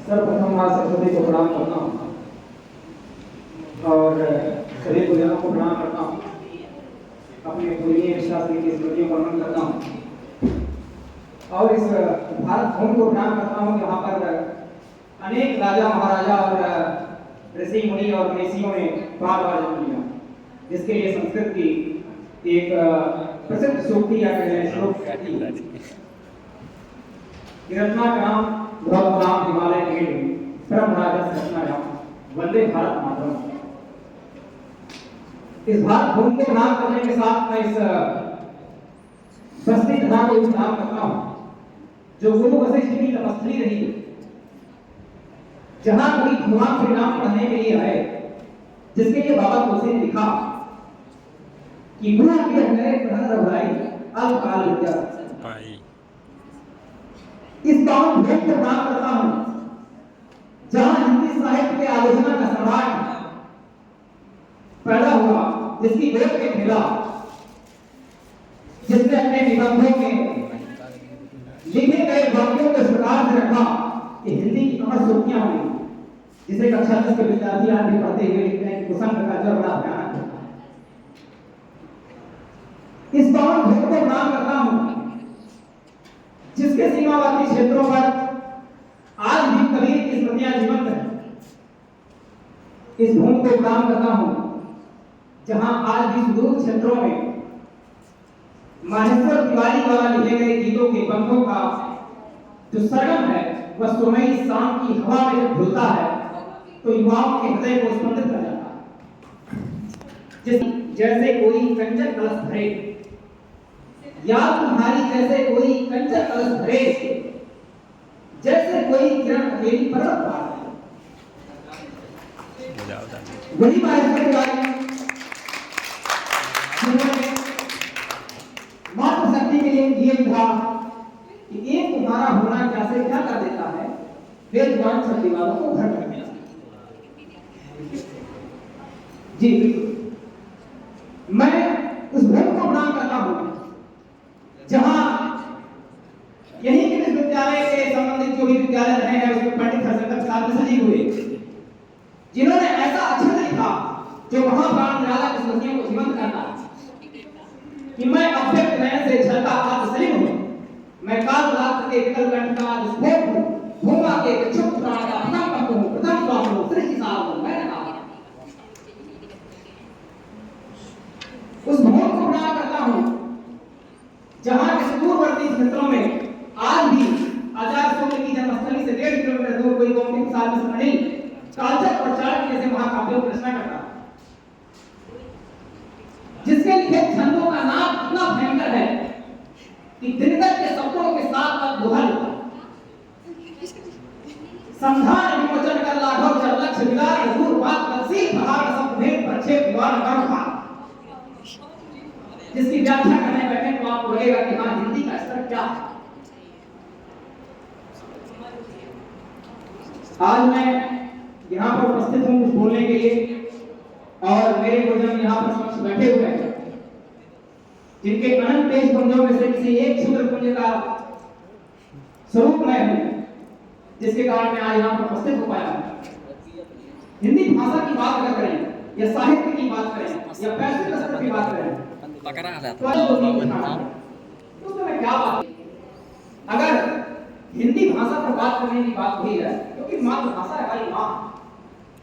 सर्वप्रथम मां सरस्वती को प्रणाम करता हूँ और सभी गुरुजनों को प्रणाम करता हूँ। अपने पूर्णीय शास्त्री की स्मृतियों को नमन करता हूँ और इस भारत भूमि को प्रणाम करता हूँ जहाँ पर अनेक राजा महाराजा और ऋषि मुनि और ऋषियों ने बार बार जन्म लिया, जिसके लिए संस्कृत की एक प्रसिद्ध सूक्ति या श्लोक कहती है कि रत्ना का नाम नाम हिमालय के परम राजा रत्नाराम वंदे भारत मातरम। इस भारत भूमि को प्रणाम करने के साथ मैं इस बस्ती तथा को प्रणाम करता हूँ जो गुरु वशिष्ठ की तपस्वी रही, जहां कोई भगवान श्री राम पढ़ने के लिए आए, जिसके लिए बाबा तुलसी ने लिखा कि गुरु के मेरे प्रहर रघुराई अल्पकाल विद्या। इस पावन भूमि को प्रणाम करता हूं जहां हिंदी साहित्य के आलोचना का सम्राट पैदा हुआ, जिसकी वेद में मिला, जिसने अपने निबंधों में लिखे गए वाक्यों को इस प्रकार से रखा कि हिंदी की अमर सूक्तियां हुई, जिसे कक्षा 10 के विद्यार्थी आज भी पढ़ते हुए लिखते हैं कि कुसंग का जो बड़ा भयानक है। इस पावन भूमि को प्रणाम करता हूं जिसके सीमावर्ती क्षेत्रों पर आज भी कबीर की स्मृतियां जीवंत हैं। इस भूमि को प्रणाम करता हूं जहां आज भी सुदूर क्षेत्रों में माहेश्वर तिवारी द्वारा लिखे गए गीतों के बंधों का जो सरगम है वह सुरमई शाम की हवा में जब धुलता है तो युवाओं के हृदय को स्पंदित कर जाता है। जैसे कोई कंचन कलश भरे, याद तुम्हारी जैसे कोई कंचन कलश भरे, जैसे कोई किरण अकेली पर्वत पार है। वही माहेश्वर तिवारी मात्र शक्ति के लिए ये था कि एक तुम्हारा होना कैसे क्या कर देता है, वेदवान शक्ति वालों को घर कर दिया। जी मैं उस भूमि को प्रणाम करता हूं जहां यही के विश्वविद्यालय के संबंधित जो भी विद्यालय रहे हैं उसमें पंडित हरशंकर प्रसाद जी हुए, जिन्होंने ऐसा अक्षर लिखा जो महाप्राण निराला की स्मृतियों को जीवंत करता कि मैं अव्यक्त नयन से झलका आत्म सलीम हूं, मैं काल रात्र के विकल कंठ का विस्फोट हूं, भूमा के विक्षुब्ध प्राण का प्रथम कंप हूं, प्रथम श्वास हूं, सृष्टि सार हूं, मैं कहा। उस भूमि को प्रणाम करता हूं जहां के सुदूरवर्ती क्षेत्रों में आज भी आचार्य सूर्य की जन्मस्थली से 1.5 किलोमीटर दूर कोई गोमती प्रसाद मिश्र नहीं कालचक और चाणक्य जैसे महाकाव्यों की रचना करता, जिसके लिखे छंदों का नाम इतना भयंकर है कि दिनकर के शब्दों के साथ दोहा लिखा, संधान विमोचन कर लाघव चर लक्ष्य विलार दूर बात तफसील बहार सब भेद प्रक्षेप द्वार गढ़ा, जिसकी व्याख्या करने बैठे तो आपको लगेगा कि हाँ हिंदी का स्तर क्या है। आज मैं यहाँ पर उपस्थित हूँ कुछ बोलने के लिए और मेरे गुरुजन यहाँ पर समक्ष बैठे हुए हैं जिनके अनंत तेज पुंजों में से किसी एक क्षुद्र पुंज का स्वरूप मैं हूँ, जिसके कारण मैं आज यहाँ पर उपस्थित हो पाया हूँ। हिंदी भाषा की बात अगर करें या साहित्य की बात करें या पैसे स्तर की बात करें तो उसमें क्या बात, अगर हिंदी भाषा पर बात करने की बात हुई है क्योंकि मातृभाषा है हमारी माँ,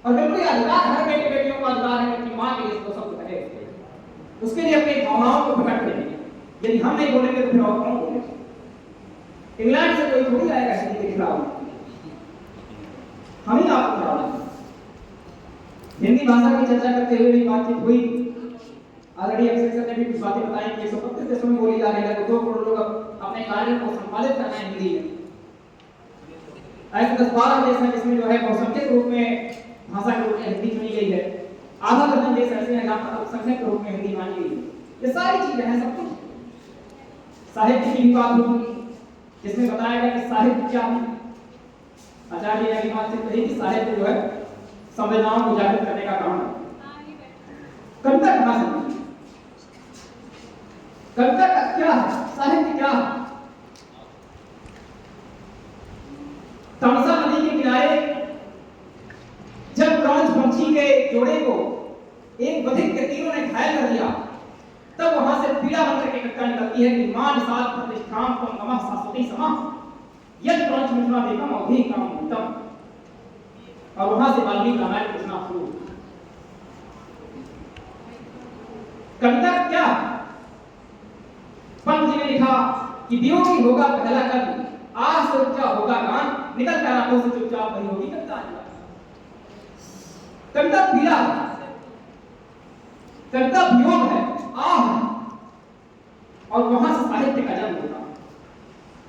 और बिल्कुल अधिकार हर बेटे बेटियों का अधिकार है कि माँ के लिए तो सब कहे, उसके लिए अपनी भावनाओं को प्रकट करेंगे। यदि हम नहीं बोलेंगे तो फिर और कौन बोलेगा? इंग्लैंड से कोई थोड़ी आएगा हिंदी के खिलाफ, हम ही आपको खिलाफ। हिंदी भाषा की चर्चा करते हुए भी बातचीत हुई, ऑलरेडी एक्सेसर ने भी कुछ बातें बताई कि 125 देशों में बोली जा रही है, तो 2 करोड़ लोग अपने कार्य को संपादित करना है हिंदी में। ऐसे 10-12 देश हैं जिसमें जो है बहुसंख्यक रूप में भाषा के रूप में हिंदी चुनी गई है, आधा दर्जन देश ऐसे हैं जहां पर अल्पसंख्यक रूप में हिंदी मानी गई है। ये सारी चीजें हैं, सब कुछ साहित्य की बात होगी जिसमें बताया गया कि साहित्य क्या है। आचार्य ने अभी बातचीत कही कि साहित्य जो है संवेदनाओं को जागृत करने का काम है। कविता कहाँ से, कविता का क्या है, साहित्य क्या है? तमसा नदी के किनारे जब क्रौंच पंछी के जोड़े को एक बधिक के तीरों ने घायल कर दिया, तब वहां से पीड़ा बनकर के कविता निकलती है कि मां निसाल प्रतिष्ठाम तम नमः शाश्वती समा यद क्रौंच मिथुना देखम अवधि काम उत्तम। और वहां से वाल्मीकि रामायण लिखना शुरू। कविता क्या? पंत जी ने लिखा कि वियोगी होगा पहला कवि, आह से ऊंचा होगा गान, निकल कर आंखों से चुपचाप वही होगी कविता। कविता पीड़ा है, कविता वियोग है, आह है, और वहां से साहित्य का जन्म होता है,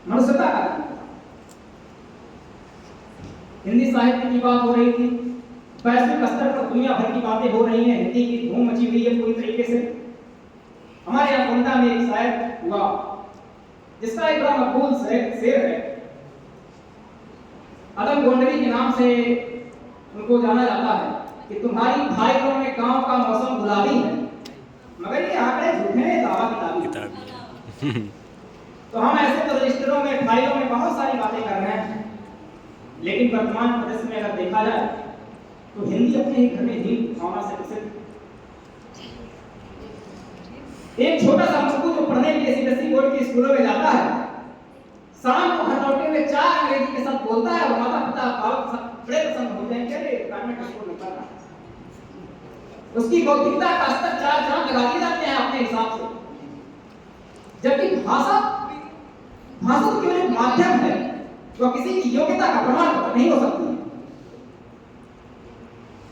मनुष्यता का जन्म होता है। हिंदी साहित्य की बात हो रही थी, वैश्विक स्तर पर दुनिया भर की बातें हो रही हैं, हिंदी की धूम मची हुई है पूरी तरीके से। हमारे यहाँ गोंडा में एक शायर हुआ जिसका एक बड़ा मकबूल शेर है, अदम गोंडवी के नाम से उनको जाना जाता है कि तुम्हारी फाइलों में गांव का मौसम गुलाबी है, मगर ये आंकड़े झूठे हैं, दावा किताबी। तो हम ऐसे तो रजिस्टरों में फाइलों में बहुत सारी बातें कर रहे हैं, लेकिन वर्तमान परिदृश्य में अगर देखा जाए तो हिंदी अपने ही घर में ही भावना से विकसित। एक छोटा सा मजबूत जो पढ़ने के लिए सीबीएसई बोर्ड के स्कूलों में जाता है, शाम को घर लौटते हुए 4 अंग्रेजी के साथ बोलता है और माता पिता बाप बड़े पसंद होते हैं कि अरे गवर्नमेंट स्कूल में पढ़ रहा है। उसकी बौद्धिकता का स्तर 4 चांद लगा दिए जाते हैं अपने हिसाब से, जबकि भाषा तो केवल एक माध्यम है जो किसी की योग्यता का प्रमाण पत्र नहीं हो सकती।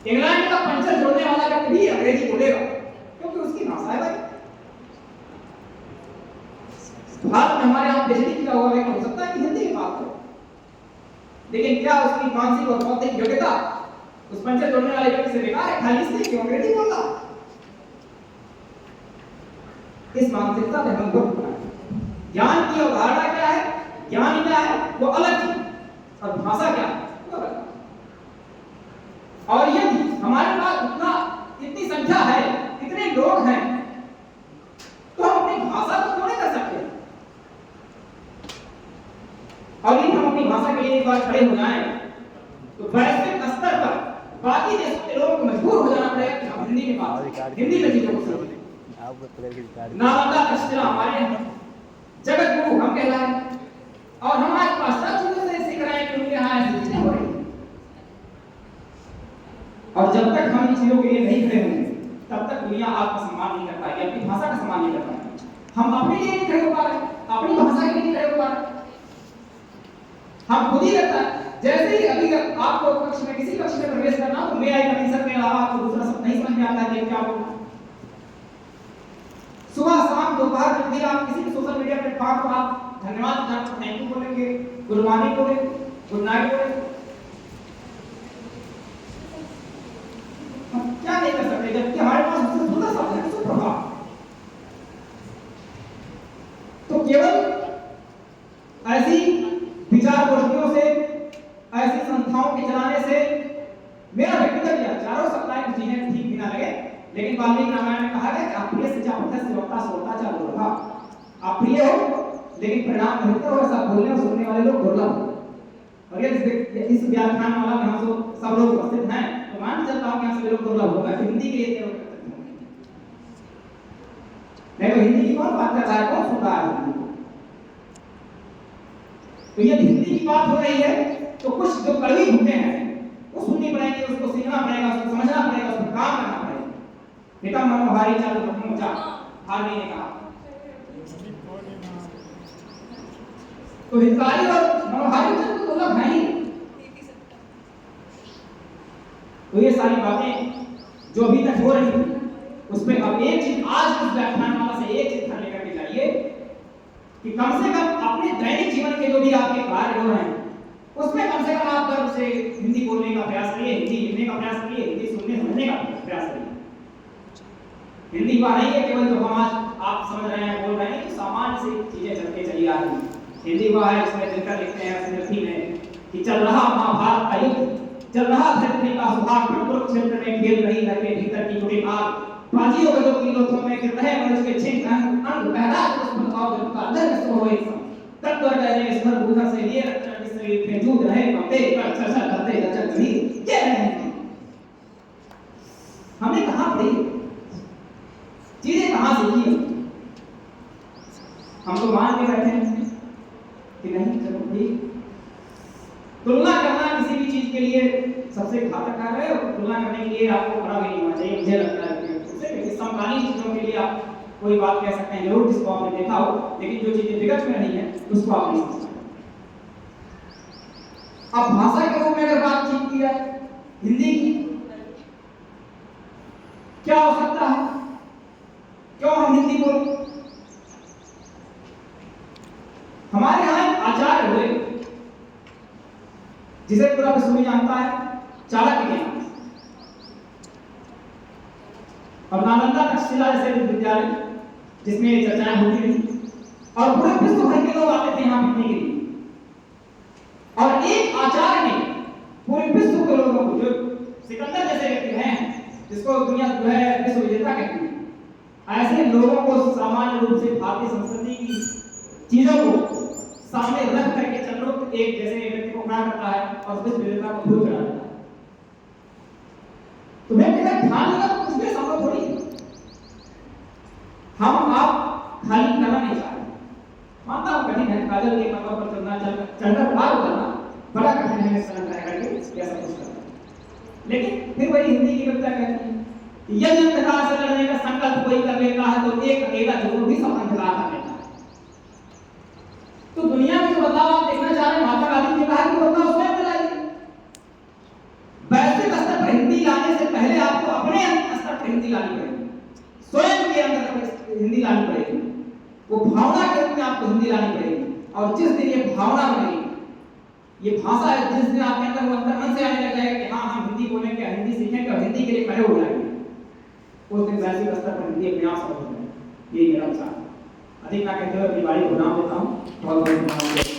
इंग्लैंड का पंचर जोड़ने वाला व्यक्ति भी अंग्रेजी बोलेगा क्योंकि उसकी भाषा है भाई। भारत में हमारे यहाँ पीएचडी किया हुआ व्यक्ति हो सकता है कि हिंदी में बात करो, लेकिन क्या उसकी मानसिक और बौद्धिक योग्यता उस पंचर जोड़ने वाले व्यक्ति से बेकार है? खाली इसलिए क्यों अंग्रेजी बोल रहा? इस मानसिकता से हम लोग ज्ञान की अवधारणा क्या है, ज्ञान क्या है वो अलग चीज, और भाषा क्या है वो अलग। और यदि हमारे पास इतनी संख्या है, इतने लोग हैं, तो हम अपनी भाषा को क्यों नहीं कर सकते? और यदि हम अपनी भाषा के लिए एक बार खड़े हो जाएं तो वैश्विक स्तर पर बाकी देशों के लोगों को मजबूर हो जाना पड़ेगा कि हम हिंदी में बात, हिंदी में चीजों को समझें। नालंदा तक्षशिला हमारे जगत गुरु हम कहलाए, और हमारे पाश्चात्य चीजों से सीख रहे हैं कि उनके यहाँ ऐसी चीजें हो रही हैं। और जब तक हम इन चीजों के लिए नहीं खड़े होंगे तब तक दुनिया आपका सम्मान नहीं कर पाएगी, अपनी भाषा का सम्मान नहीं कर पाएगी। हम अपने लिए नहीं खड़े हो पा रहे, अपनी भाषा के लिए नहीं खड़े हो पा रहे, हम खुद ही लगता है। जैसे ही अभी आपको कक्ष में किसी कक्ष में प्रवेश करना तो मैं आई प्रतिशत के अलावा आपको दूसरा शब्द नहीं समझ में आता है कि क्या बोलना। सुबह शाम दोपहर जब भी आप किसी भी सोशल मीडिया प्लेटफॉर्म पर आप धन्यवाद थैंक यू बोलेंगे, गुड मॉर्निंग बोलेंगे, गुड नाइट बोलेंगे, हम क्या नहीं कर सकते जबकि हमारे पास सबसे सुंदर शब्द है सुप्रभात। तो केवल ऐसी विचार गोष्ठियों से, ऐसी संस्थाओं के चलाने से मेरा व्यक्तिगत या चारों सप्ताह की चीजें ठीक भी ना लगे, लेकिन वाल्मीकि रामायण में कहा गया कि आप प्रिय से चाहते से वक्ता सोता चालू रहा। आप प्रिय हो लेकिन परिणाम बेहतर हो, ऐसा बोलने और सुनने वाले लोग दुर्लभ हो। और ये इस व्याख्यान माला में हम सब लोग उपस्थित हैं तो मान चलता हूं कि हम सभी लोग दुर्लभ होगा, हिंदी के लिए लोग नहीं तो हिंदी की कौन बात कर रहा है, कौन सुन रहा है? तो ये हिंदी की बात हो रही है तो कुछ जो कड़वी घुटने हैं वो सुननी पड़ेंगे, उसको सीखना पड़ेगा, उसको समझना पड़ेगा, उसको काम करना पड़ेगा। पिता मनोहारी चालू पहुंचा हार्वी ने कहा। तो हितकारी और मनोहारी तो दुर्लभ है ही। तो ये सारी बातें जो अभी तक हो रही थी उस पर अब एक चीज आज इस व्याख्यान माला से एक चीज लेकर के जाइए कि कम से कम अपने दैनिक जीवन के जो भी आपके कार्य हो रहे हैं उसमें कम से कम आप गर्व से हिंदी बोलने का प्रयास करिए, हिंदी लिखने का प्रयास करिए, हिंदी सुनने समझने का प्रयास करिए। हिंदी वह नहीं है केवल जो हम आज आप समझ रहे हैं, बोल रहे हैं, तो सामान्य से चीजें चलते चली आ रही है। हिंदी वह है जिसमें दिनकर लिखते हैं स्मृति में कि चल रहा महाभारत का युद्ध, चल रहा धरती का सुहाग, कुरुक्षेत्र में खेल रही घर के भीतर की जुड़ी आग, बाजियों के दो किलोथों में गिर रहे मनुष्य के छिन अंग अंग पहला उस बताओ जब का अंदर में सो एक तत्वर कहने इस पर भूखा से लिए शरीर पे जूझ रहे पत्ते पर चर्चा करते लचक गई ये नहीं। हमने कहां पढ़ी चीजें कहां सीखी हम तो मान के बैठे हैं कि नहीं चलो ठीक। तुलना करना किसी भी चीज के लिए सबसे घातक कार्य है और तुलना करने के लिए आपको बड़ा भी नहीं होना चाहिए मुझे लगता है कि समकालीन चीजों के लिए आप कोई बात कह सकते हैं जरूर जिसको आपने देखा हो, लेकिन जो चीजें विगत में नहीं है उसको आप नहीं समझ सकते। अब भाषा के रूप में अगर बातचीत की जाए हिंदी की क्या हो सकता है, क्यों हम हिंदी बोले? हमारे यहां एक आचार्य हुए जिसे पूरा विश्व में जानता है, चाणक्य के नाम से, और नालंदा तक्षशिला जैसे विद्यालय जिसमें चर्चाएं होती रही और पूरे विश्व भर के लोग आते थे यहाँ पढ़ने के लिए। और एक आचार्य ने पूरे विश्व के लोगों को, जो सिकंदर जैसे व्यक्ति हैं जिसको दुनिया जो है विश्व विजेता कहती है, ऐसे लोगों को सामान्य रूप से भारतीय संस्कृति की चीजों को सामने रख करके चंद्रोक्त एक जैसे व्यक्ति को खड़ा करता है और विश्व विजेता को दूर चढ़ा देता है। तुम्हें मेरा ध्यान लगा तो कुछ भी संभव थोड़ी। हम आप खाली करना नहीं चाहते, मानता हूं कठिन है, काजल के पत्थर पर चलना चढ़कर पार उतरना बड़ा कठिन है, सड़क तय करके ऐसा कुछ करना। लेकिन फिर वही हिंदी की कविता कहती है यदि अंधकार से लड़ने का संकल्प कोई कर लेता है तो एक अकेला जरूर भी सब अंधकार कर लेता है। तो दुनिया में जो बदलाव आप देखना चाह रहे हैं, महात्मा गांधी ने कहा कि बदलाव स्वयं लाइए। वैश्विक स्तर पर हिंदी लाने से पहले आपको अपने स्तर पर हिंदी लानी पड़ेगी, स्वयं के अंदर हिंदी लानी पड़ेगी, वो भावना के रूप में आपको हिंदी लानी पड़ेगी। और जिस दिन ये भावना बनेगी, ये भाषा है, जिस दिन आपके अंदर वो अंतर्मन से आने लग जाएगा कि हाँ हम हिंदी बोलेंगे, हिंदी सीखेंगे और हिंदी के लिए खड़े हो जाएंगे, उस दिन वैश्विक स्तर पर हिंदी अपने आप सब हो जाएगी। यही मेरा विचार है। अधिक ना कहते हुए अपनी बारी को नाम देता हूँ। बहुत बहुत धन्यवाद।